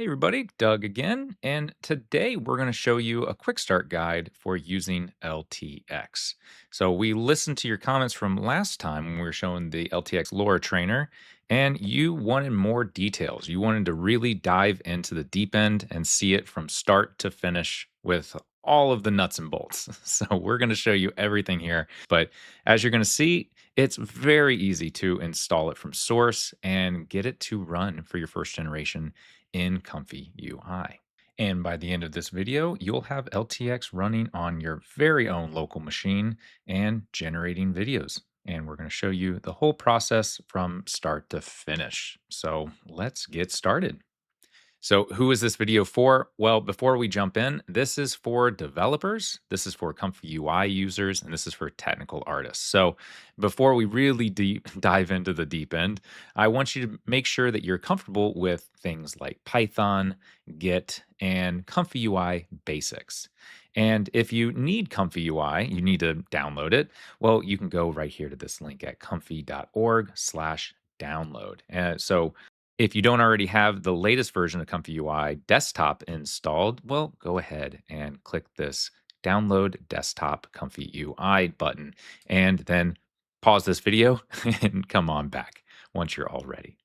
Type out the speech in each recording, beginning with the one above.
Hey everybody, Doug again, and today we're going to show you a quick start guide for using LTX. So we listened to your comments from last time when we were showing the LTX LoRA trainer, and you wanted more details. You wanted to really dive into the deep end and see it from start to finish with all of the nuts and bolts. So we're going to show you everything here, but as you're going to see, it's very easy to install it from source and get it to run for your first generation in ComfyUI. And by the end of this video, you'll have LTX running on your very own local machine and generating videos. And we're going to show you the whole process from start to finish. So let's get started. So, who is this video for? Well, before we jump in, this is for developers, this is for ComfyUI users, and this is for technical artists. So, before we really dive into the deep end, I want you to make sure that you're comfortable with things like Python, Git, and ComfyUI basics. And if you need ComfyUI, you need to download it. Well, you can go right here to this link at comfy.org/download. So if you don't already have the latest version of ComfyUI desktop installed, well, go ahead and click this download desktop ComfyUI button and then pause this video and come on back once you're all ready.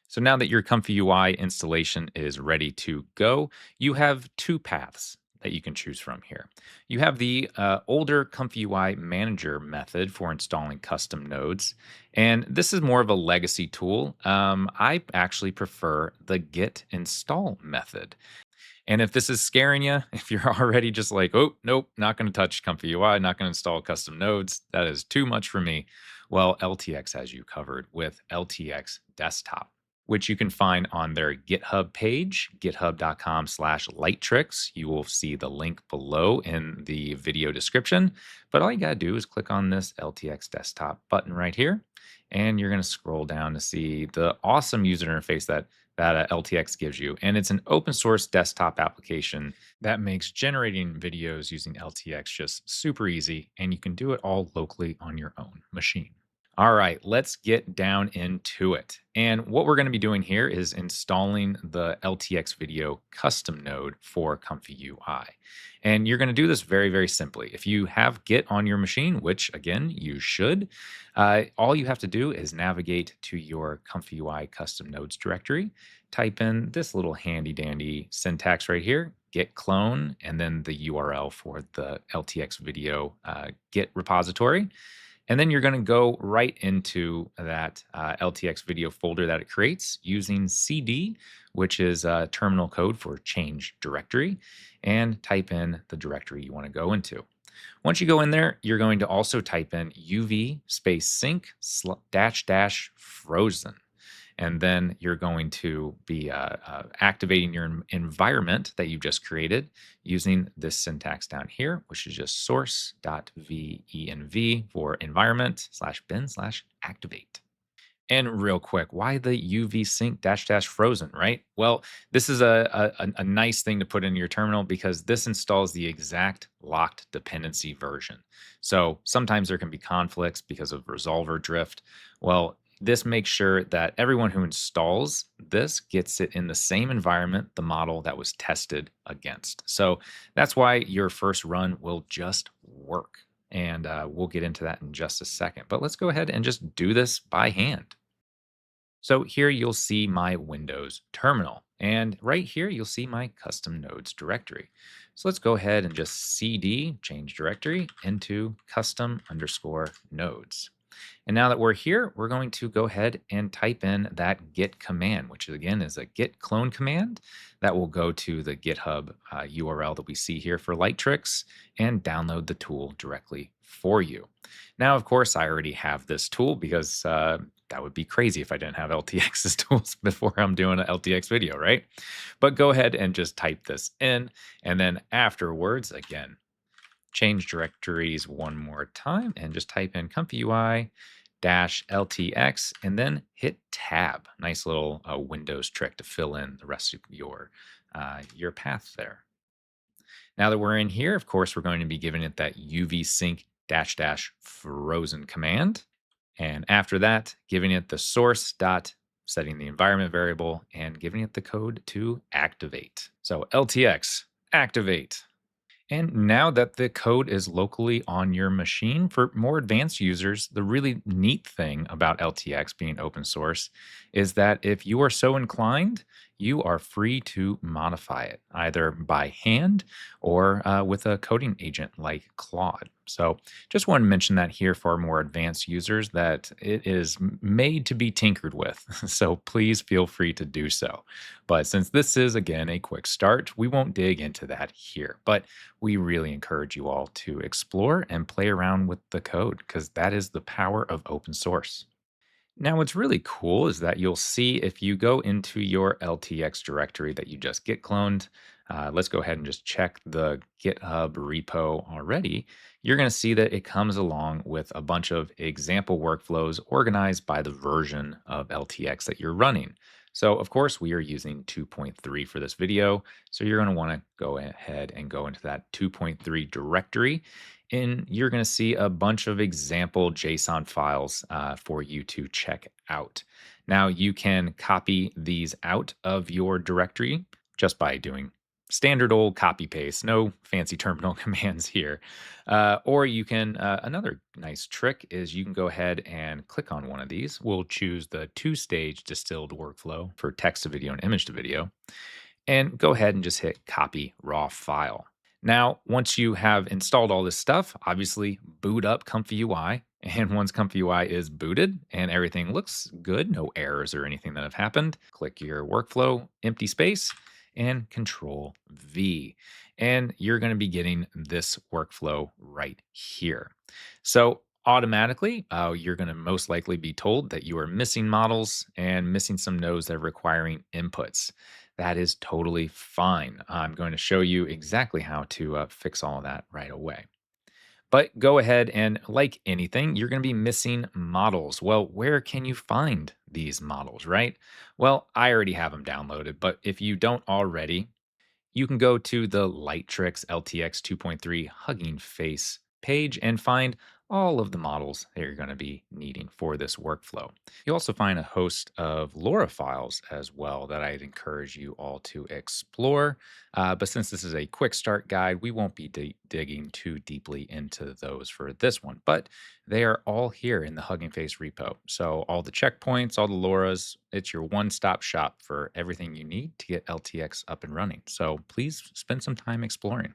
So now that your ComfyUI installation is ready to go, you have two paths that you can choose from here. You have the older ComfyUI manager method for installing custom nodes, and this is more of a legacy tool. I actually prefer the git install method. And if this is scaring you, if you're already just like, oh, nope, not going to touch ComfyUI, not going to install custom nodes, that is too much for me. Well, LTX has you covered with LTX Desktop, which you can find on their GitHub page, github.com/lighttricks. You will see the link below in the video description. But all you got to do is click on this LTX Desktop button right here, and you're going to scroll down to see the awesome user interface that LTX gives you. And it's an open source desktop application that makes generating videos using LTX just super easy, and you can do it all locally on your own machine. All right, let's get down into it. And what we're going to be doing here is installing the LTX video custom node for ComfyUI. And you're going to do this very, very simply. If you have Git on your machine, which again, you should, all you have to do is navigate to your ComfyUI custom nodes directory, type in this little handy dandy syntax right here, git clone, and then the URL for the LTX video Git repository. And then you're going to go right into that LTX video folder that it creates using CD, which is terminal code for change directory, and type in the directory you want to go into. Once you go in there, you're going to also type in UV space sync dash dash frozen. And then you're going to be activating your environment that you just created using this syntax down here, which is just source.venv for environment/bin/activate. And real quick, why the UV sync dash dash frozen, right? Well, this is a nice thing to put in your terminal because this installs the exact locked dependency version. So sometimes there can be conflicts because of resolver drift. Well, this makes sure that everyone who installs this gets it in the same environment, the model that was tested against. So that's why your first run will just work. And we'll get into that in just a second. But let's go ahead and just do this by hand. So here you'll see my Windows terminal. And right here, you'll see my custom nodes directory. So let's go ahead and just cd change directory into custom underscore nodes. And now that we're here, we're going to go ahead and type in that git command, which again is a git clone command that will go to the GitHub URL that we see here for Light Tricks and download the tool directly for you. Now, of course, I already have this tool because that would be crazy if I didn't have LTX's tools before I'm doing an LTX video, right? But go ahead and just type this in. And then afterwards, again, change directories one more time and just type in ComfyUI -LTX and then hit tab. Nice little Windows trick to fill in the rest of your path there. Now that we're in here, of course, we're going to be giving it that UV sync --frozen command. And after that, giving it the source dot setting the environment variable, and giving it the code to activate. So LTX, activate. And now that the code is locally on your machine, for more advanced users, the really neat thing about LTX being open source is that if you are so inclined, you are free to modify it either by hand or with a coding agent like Claude. So, just want to mention that here for more advanced users that it is made to be tinkered with. So, please feel free to do so. But since this is again a quick start, we won't dig into that here. But we really encourage you all to explore and play around with the code because that is the power of open source. Now, what's really cool is that you'll see if you go into your LTX directory that you just git cloned, let's go ahead and just check the GitHub repo already. You're going to see that it comes along with a bunch of example workflows organized by the version of LTX that you're running. So, of course, we are using 2.3 for this video. So, you're going to want to go ahead and go into that 2.3 directory and you're going to see a bunch of example JSON files for you to check out. Now, you can copy these out of your directory just by doing standard old copy paste, no fancy terminal commands here. Or you can, another nice trick is you can go ahead and click on one of these. We'll choose the two-stage distilled workflow for text to video and image to video and go ahead and just hit copy raw file. Now, once you have installed all this stuff, obviously boot up ComfyUI. And once ComfyUI is booted and everything looks good, no errors or anything that have happened, click your workflow, empty space, and Control V. And you're going to be getting this workflow right here. So automatically, you're going to most likely be told that you are missing models and missing some nodes that are requiring inputs. That is totally fine. I'm going to show you exactly how to fix all of that right away. But go ahead and, like anything, you're going to be missing models. Well, where can you find these models, right? Well, I already have them downloaded, but if you don't already, you can go to the Lightricks LTX 2.3 Hugging Face page and find all of the models that you're going to be needing for this workflow. You'll also find a host of LoRA files as well that I'd encourage you all to explore. But since this is a quick start guide, we won't be digging too deeply into those for this one. But they are all here in the Hugging Face repo. So all the checkpoints, all the LoRas, it's your one-stop shop for everything you need to get LTX up and running. So please spend some time exploring.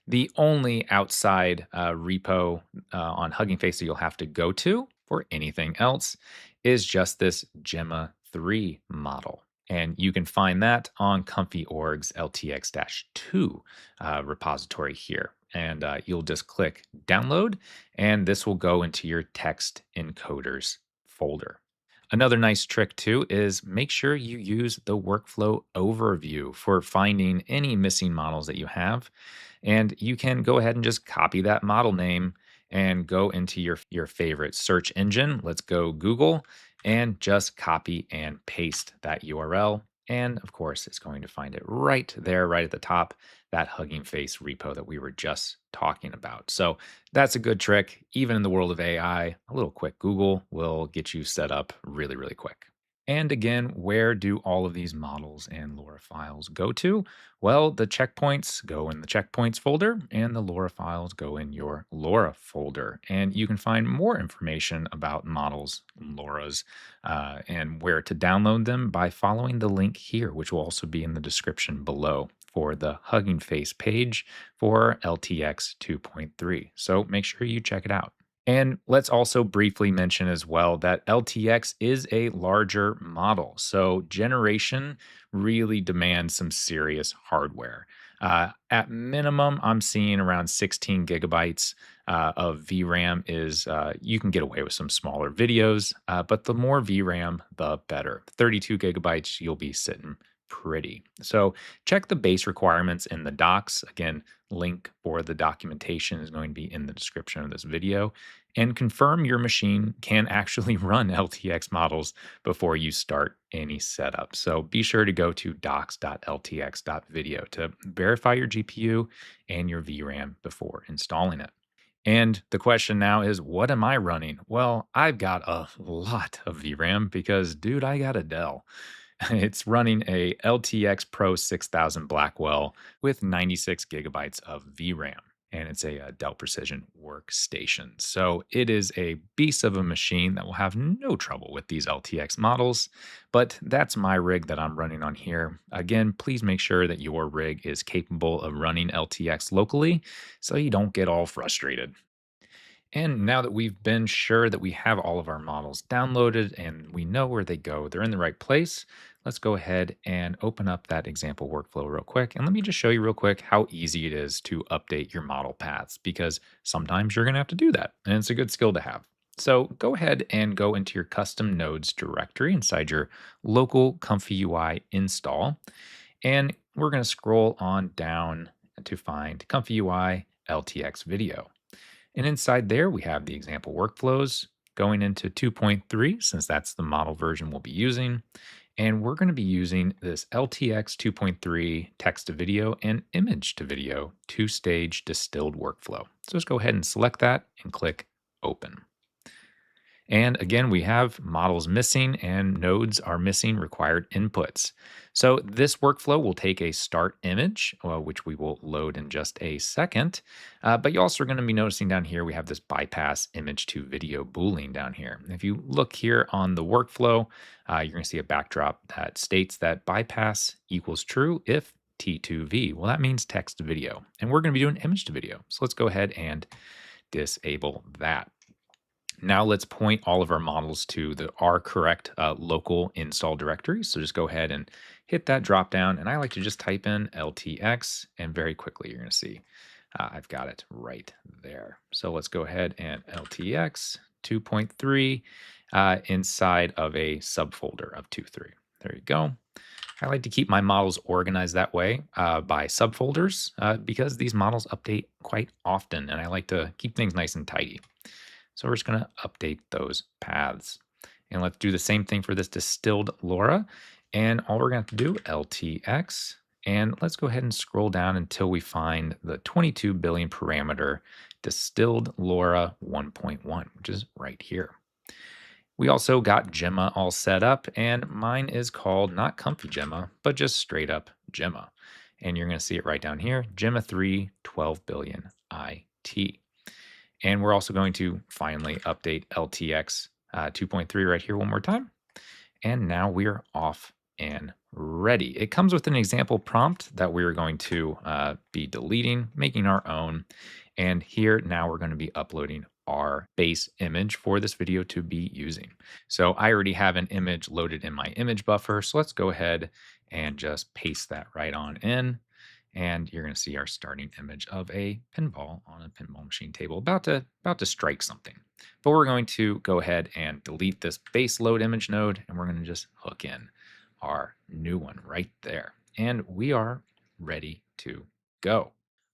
The only outside repo on Hugging Face that you'll have to go to for anything else is just this Gemma 3 model. And you can find that on ComfyOrg's LTX-2 repository here. And you'll just click download, and this will go into your text encoders folder. Another nice trick too is make sure you use the workflow overview for finding any missing models that you have. And you can go ahead and just copy that model name and go into your favorite search engine. Let's go Google and just copy and paste that URL. And of course, it's going to find it right there, right at the top, that Hugging Face repo that we were just talking about. So that's a good trick. Even in the world of AI, a little quick Google will get you set up really, really quick. And again, where do all of these models and LoRa files go to? Well, the checkpoints go in the checkpoints folder, and the LoRa files go in your LoRa folder. And you can find more information about models and LoRas and where to download them by following the link here, which will also be in the description below for the Hugging Face page for LTX 2.3. So make sure you check it out. And let's also briefly mention as well that LTX is a larger model. So generation really demands some serious hardware. At minimum, I'm seeing around 16 gigabytes of VRAM is, you can get away with some smaller videos, but the more VRAM, the better. 32 gigabytes, you'll be sitting pretty. So check the base requirements in the docs. Again, link for the documentation is going to be in the description of this video and confirm your machine can actually run LTX models before you start any setup. So be sure to go to docs.ltx.video to verify your GPU and your VRAM before installing it. And the question now is, what am I running? Well, I've got a lot of VRAM because, dude, I got a Dell. It's running a LTX Pro 6000 Blackwell with 96 gigabytes of VRAM. And it's a, Dell Precision workstation. So it is a beast of a machine that will have no trouble with these LTX models. But that's my rig that I'm running on here. Again, please make sure that your rig is capable of running LTX locally so you don't get all frustrated. And now that we've been sure that we have all of our models downloaded and we know where they go, they're in the right place, let's go ahead and open up that example workflow real quick. And let me just show you real quick how easy it is to update your model paths because sometimes you're going to have to do that. And it's a good skill to have. So go ahead and go into your custom nodes directory inside your local ComfyUI install. And we're going to scroll on down to find ComfyUI LTX video. And inside there, we have the example workflows going into 2.3, since that's the model version we'll be using. And we're going to be using this LTX 2.3 text to video and image to video two-stage distilled workflow. So let's go ahead and select that and click open. And again, we have models missing and nodes are missing required inputs. So this workflow will take a start image, which we will load in just a second. But you also are going to be noticing down here, we have this bypass image to video boolean down here. If you look here on the workflow, you're going to see a backdrop that states that bypass equals true if T2V. Well, that means text to video. And we're going to be doing image to video. So let's go ahead and disable that. Now let's point all of our models to our correct local install directory. So just go ahead and hit that drop down. And I like to just type in LTX and very quickly you're going to see I've got it right there. So let's go ahead and LTX 2.3 inside of a subfolder of 2.3. There you go. I like to keep my models organized that way by subfolders because these models update quite often and I like to keep things nice and tidy. So we're just going to update those paths. And let's do the same thing for this distilled LoRa. And all we're going to have to do, LTX, and let's go ahead and scroll down until we find the 22 billion parameter distilled LoRa 1.1, which is right here. We also got Gemma all set up, and mine is called not Comfy Gemma, but just straight up Gemma. And you're going to see it right down here, Gemma 3 12 billion IT. And we're also going to finally update LTX 2.3 right here one more time. And now we're off and ready. It comes with an example prompt that we're going to be deleting, making our own. And here now we're going to be uploading our base image for this video to be using. So I already have an image loaded in my image buffer. So let's go ahead and just paste that right on in. And you're going to see our starting image of a pinball on a pinball machine table about to strike something. But we're going to go ahead and delete this base load image node, and we're going to just hook in our new one right there. And we are ready to go.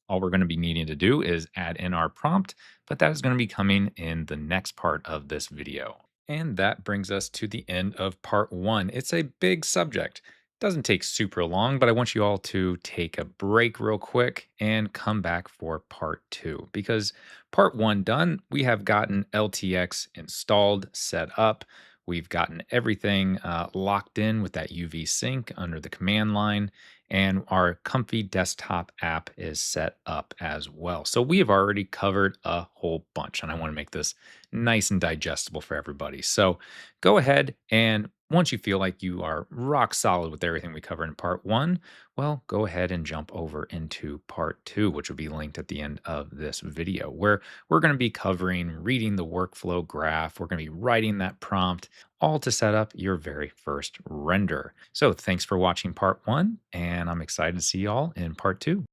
All we're going to be needing to do is add in our prompt, but that is going to be coming in the next part of this video. And that brings us to the end of part one. It's a big subject. Doesn't take super long, but I want you all to take a break real quick and come back for part two because part one done, we have gotten LTX installed, set up. We've gotten everything locked in with that UV sync under the command line, and our Comfy desktop app is set up as well. So we have already covered a whole bunch, and I want to make this nice and digestible for everybody. So go ahead and once you feel like you are rock solid with everything we covered in part one, well, go ahead and jump over into part two, which will be linked at the end of this video, where we're going to be covering reading the workflow graph. We're going to be writing that prompt, all to set up your very first render. So thanks for watching part one, and I'm excited to see y'all in part two.